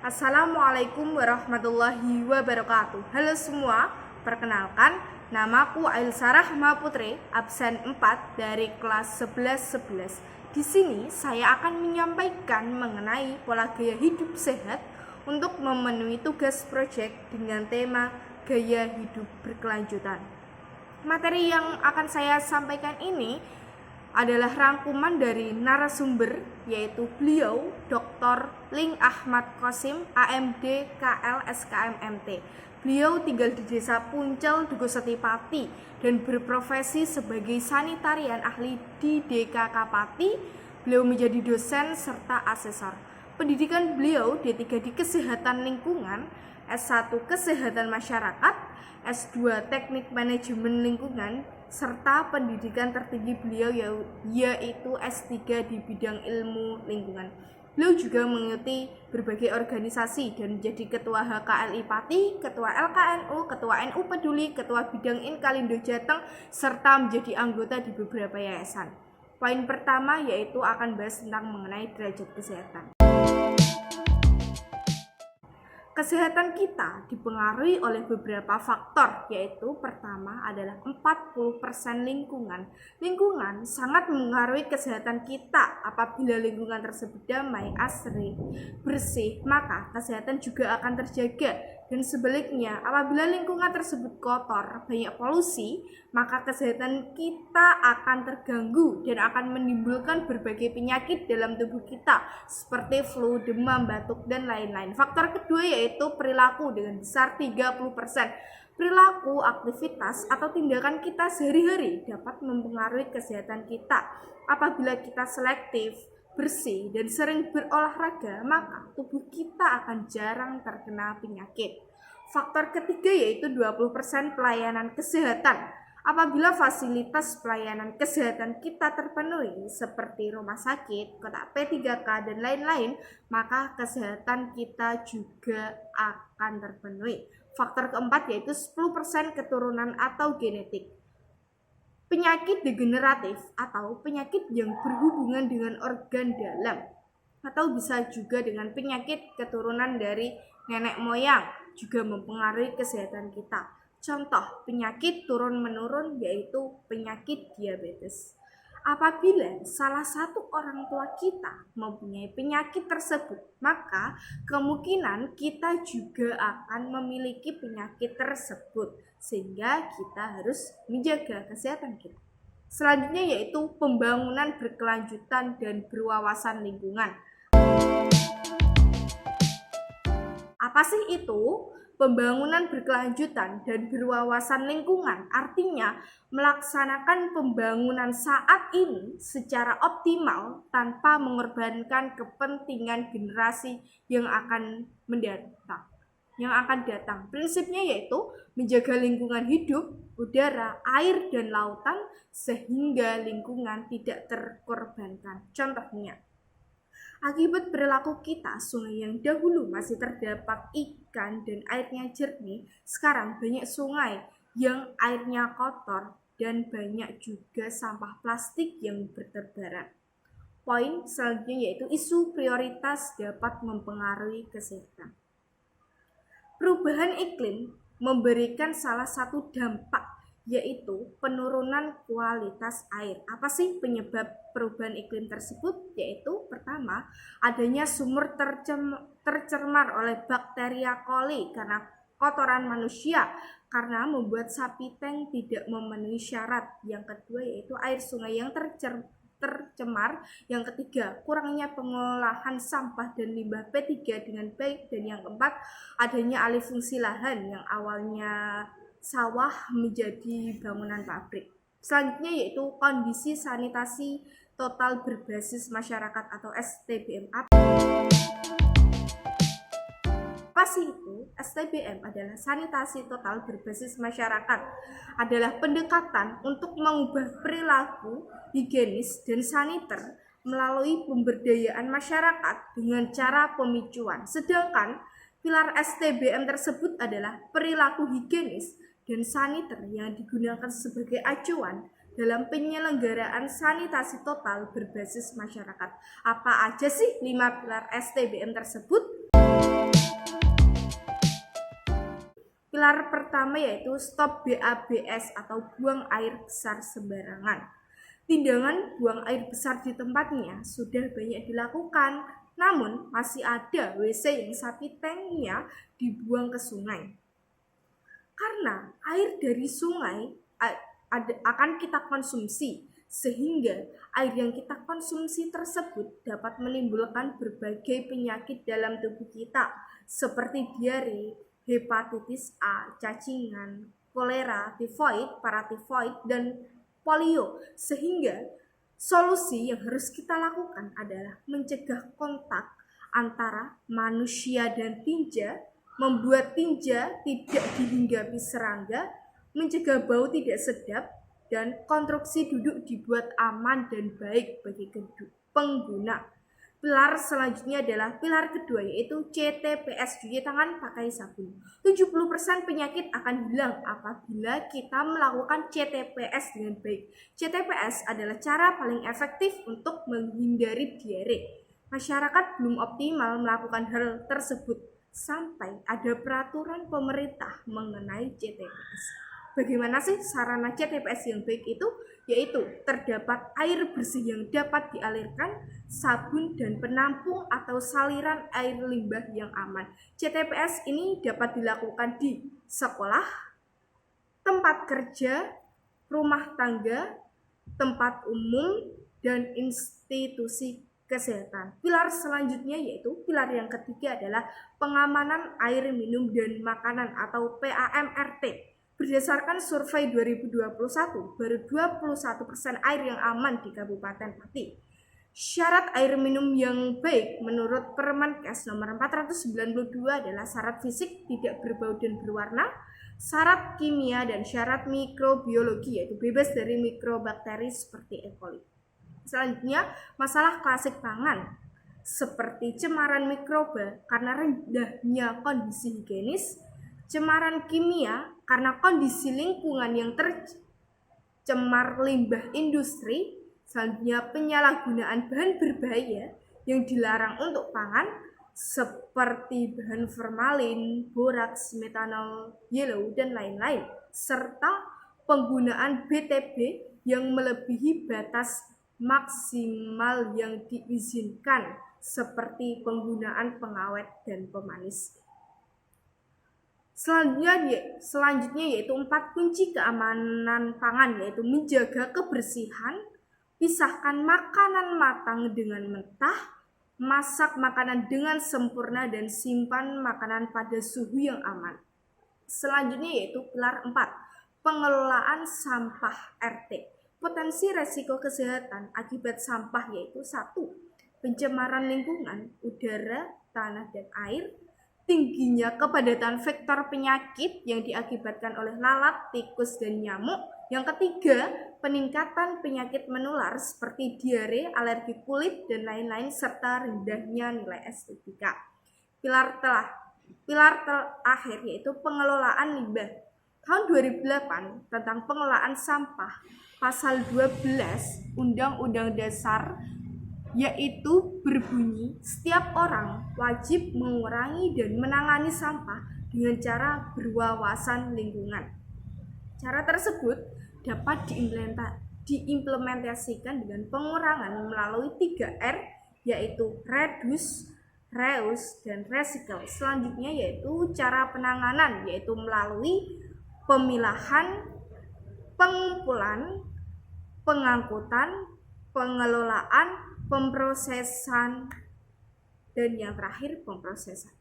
Assalamualaikum warahmatullahi wabarakatuh. Halo semua, perkenalkan namaku Ailsa Rahma Putri, absen 4 dari kelas 11. Di sini saya akan menyampaikan mengenai pola gaya hidup sehat untuk memenuhi tugas proyek dengan tema gaya hidup berkelanjutan. Materi yang akan saya sampaikan ini adalah rangkuman dari narasumber, yaitu beliau Dr. Ling Ahmad Qasim, AMD KL SKM MT. Beliau tinggal di Desa Puncel, Dukuh Setipati, dan berprofesi sebagai sanitarian ahli di DKK Pati. Beliau menjadi dosen serta asesor. Pendidikan beliau D3 di Kesehatan Lingkungan, S1 Kesehatan Masyarakat, S2 Teknik Manajemen Lingkungan, serta pendidikan tertinggi beliau yaitu S3 di bidang ilmu lingkungan. Beliau juga mengikuti berbagai organisasi dan menjadi ketua HKLI Pati, ketua LKNU, ketua NU Peduli, ketua bidang Inkalindo Jateng, serta menjadi anggota di beberapa yayasan. Poin pertama yaitu akan bahas tentang mengenai derajat kesehatan. Kesehatan kita dipengaruhi oleh beberapa faktor, yaitu pertama adalah 40% lingkungan. Lingkungan sangat mengaruhi kesehatan kita. Apabila lingkungan tersebut damai, asri, bersih, maka kesehatan juga akan terjaga. Dan sebaliknya, apabila lingkungan tersebut kotor, banyak polusi, maka kesehatan kita akan terganggu dan akan menimbulkan berbagai penyakit dalam tubuh kita seperti flu, demam, batuk, dan lain-lain. Faktor kedua yaitu perilaku dengan besar 30%. Perilaku, aktivitas, atau tindakan kita sehari-hari dapat mempengaruhi kesehatan kita. Apabila kita selektif, bersih, dan sering berolahraga, maka tubuh kita akan jarang terkena penyakit. Faktor ketiga yaitu 20% pelayanan kesehatan. Apabila fasilitas pelayanan kesehatan kita terpenuhi seperti rumah sakit, kotak P3K, dan lain-lain, maka kesehatan kita juga akan terpenuhi. Faktor keempat yaitu 10% keturunan atau genetik. Penyakit degeneratif atau penyakit yang berhubungan dengan organ dalam, atau bisa juga dengan penyakit keturunan dari nenek moyang, juga mempengaruhi kesehatan kita. Contoh penyakit turun-menurun yaitu penyakit diabetes. Apabila salah satu orang tua kita mempunyai penyakit tersebut, maka kemungkinan kita juga akan memiliki penyakit tersebut, sehingga kita harus menjaga kesehatan kita. Selanjutnya yaitu pembangunan berkelanjutan dan berwawasan lingkungan. Apa sih itu? Pembangunan berkelanjutan dan berwawasan lingkungan artinya melaksanakan pembangunan saat ini secara optimal tanpa mengorbankan kepentingan generasi yang akan datang. Prinsipnya yaitu menjaga lingkungan hidup, udara, air, dan lautan sehingga lingkungan tidak terkorbankan. Contohnya, akibat perilaku kita, sungai yang dahulu masih terdapat ikan dan airnya jernih, sekarang banyak sungai yang airnya kotor dan banyak juga sampah plastik yang berterbaran. Poin selanjutnya yaitu isu prioritas dapat mempengaruhi kesehatan. Perubahan iklim memberikan salah satu dampak yaitu penurunan kualitas air. Apa sih penyebab perubahan iklim tersebut? Yaitu pertama, adanya sumur tercemar oleh bakteria coli karena kotoran manusia, karena membuat sapi tank tidak memenuhi syarat. Yang kedua yaitu air sungai yang tercemar. Yang ketiga, kurangnya pengolahan sampah dan limbah P3 dengan baik. Dan yang keempat, adanya alih fungsi lahan yang awalnya sawah menjadi bangunan pabrik. Selanjutnya yaitu kondisi sanitasi total berbasis masyarakat atau STBM. Apa sih itu? STBM adalah sanitasi total berbasis masyarakat, adalah pendekatan untuk mengubah perilaku higienis dan saniter melalui pemberdayaan masyarakat dengan cara pemicuan. Sedangkan pilar STBM tersebut adalah perilaku higienis dan saniter yang digunakan sebagai acuan dalam penyelenggaraan sanitasi total berbasis masyarakat. Apa aja sih 5 pilar STBM tersebut? Pilar pertama yaitu stop BABS atau buang air besar sembarangan. Tindakan buang air besar di tempatnya sudah banyak dilakukan, namun masih ada WC yang sapi tanknya dibuang ke sungai. Karena air dari sungai akan kita konsumsi, sehingga air yang kita konsumsi tersebut dapat menimbulkan berbagai penyakit dalam tubuh kita, seperti diare, hepatitis A, cacingan, kolera, tifoid, paratifoid, dan polio. Sehingga solusi yang harus kita lakukan adalah mencegah kontak antara manusia dan tinja, membuat tinja tidak dihinggapi serangga, mencegah bau tidak sedap, dan konstruksi duduk dibuat aman dan baik bagi pengguna. Pilar selanjutnya adalah pilar kedua yaitu CTPS, cuci tangan pakai sabun. 70% penyakit akan hilang apabila kita melakukan CTPS dengan baik. CTPS adalah cara paling efektif untuk menghindari diare. Masyarakat belum optimal melakukan hal tersebut sampai ada peraturan pemerintah mengenai CTPS. Bagaimana sih sarana CTPS yang baik itu? Yaitu terdapat air bersih yang dapat dialirkan, sabun dan penampung atau saliran air limbah yang aman. CTPS ini dapat dilakukan di sekolah, tempat kerja, rumah tangga, tempat umum, dan institusi kesehatan. Pilar selanjutnya yaitu pilar yang ketiga adalah pengamanan air minum dan makanan atau PAMRT. Berdasarkan survei 2021, baru 21% air yang aman di Kabupaten Pati. Syarat air minum yang baik menurut Permenkes nomor 492 adalah syarat fisik tidak berbau dan berwarna, syarat kimia, dan syarat mikrobiologi yaitu bebas dari mikrobakteri seperti E. coli. Selanjutnya, masalah klasik pangan seperti cemaran mikroba karena rendahnya kondisi higienis, cemaran kimia karena kondisi lingkungan yang tercemar limbah industri, selanjutnya penyalahgunaan bahan berbahaya yang dilarang untuk pangan seperti bahan formalin, boraks, metanol, yellow, dan lain-lain, serta penggunaan BTB yang melebihi batas maksimal yang diizinkan seperti penggunaan pengawet dan pemanis. Selanjutnya yaitu 4 kunci keamanan pangan, yaitu menjaga kebersihan, pisahkan makanan matang dengan mentah, masak makanan dengan sempurna, dan simpan makanan pada suhu yang aman. Selanjutnya yaitu pilar 4, pengelolaan sampah RT. Potensi resiko kesehatan akibat sampah yaitu 1. Pencemaran lingkungan, udara, tanah, dan air. Tingginya kepadatan vektor penyakit yang diakibatkan oleh lalat, tikus, dan nyamuk. Yang ketiga, peningkatan penyakit menular seperti diare, alergi kulit, dan lain-lain, serta rendahnya nilai estetika. Pilar terakhir yaitu pengelolaan limbah. Tahun 2008 tentang pengelolaan sampah, pasal 12 Undang-Undang Dasar yaitu berbunyi setiap orang wajib mengurangi dan menangani sampah dengan cara berwawasan lingkungan. Cara tersebut dapat diimplementasikan dengan pengurangan melalui 3R yaitu reduce, reuse, dan recycle. Selanjutnya yaitu cara penanganan yaitu melalui pemilahan, pengumpulan, pengangkutan, pengelolaan, pemrosesan, dan yang terakhir pemrosesan.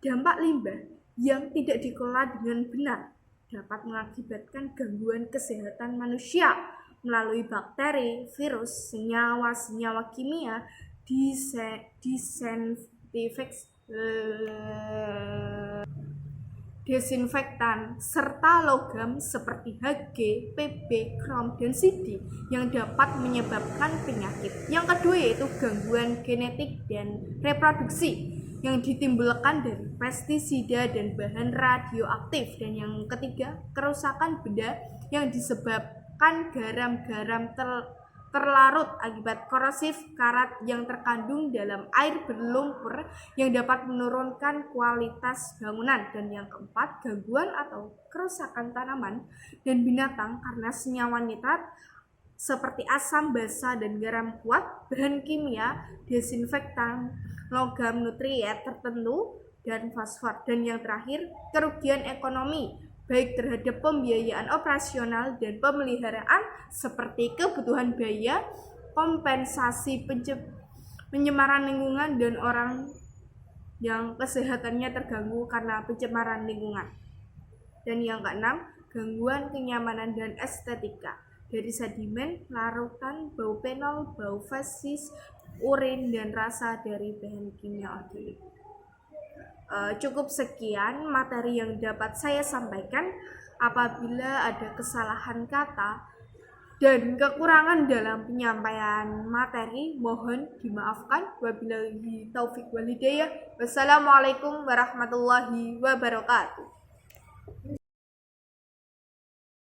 Dampak limbah yang tidak dikelola dengan benar dapat mengakibatkan gangguan kesehatan manusia melalui bakteri, virus, senyawa-senyawa kimia, desinfektan, serta logam seperti Hg, Pb, krom, dan CD yang dapat menyebabkan penyakit. Yang kedua yaitu gangguan genetik dan reproduksi yang ditimbulkan dari pestisida dan bahan radioaktif. Dan yang ketiga, kerusakan benda yang disebabkan garam-garam terlarut akibat korosif karat yang terkandung dalam air berlumpur yang dapat menurunkan kualitas bangunan. Dan yang keempat, gangguan atau kerusakan tanaman dan binatang karena senyawa nitrat seperti asam, basa, dan garam kuat, bahan kimia, desinfektan, logam nutrien tertentu, dan fosfor. Dan yang terakhir, kerugian ekonomi baik terhadap pembiayaan operasional dan pemeliharaan seperti kebutuhan biaya, kompensasi pencemaran lingkungan, dan orang yang kesehatannya terganggu karena pencemaran lingkungan. Dan yang keenam, gangguan kenyamanan dan estetika dari sedimen, larutan, bau fenol, bau fesis, urin, dan rasa dari bahan kimia organik. Cukup sekian materi yang dapat saya sampaikan. Apabila ada kesalahan kata dan kekurangan dalam penyampaian materi, mohon dimaafkan. Wabillahi taufik wal hidayah. Wassalamualaikum warahmatullahi wabarakatuh.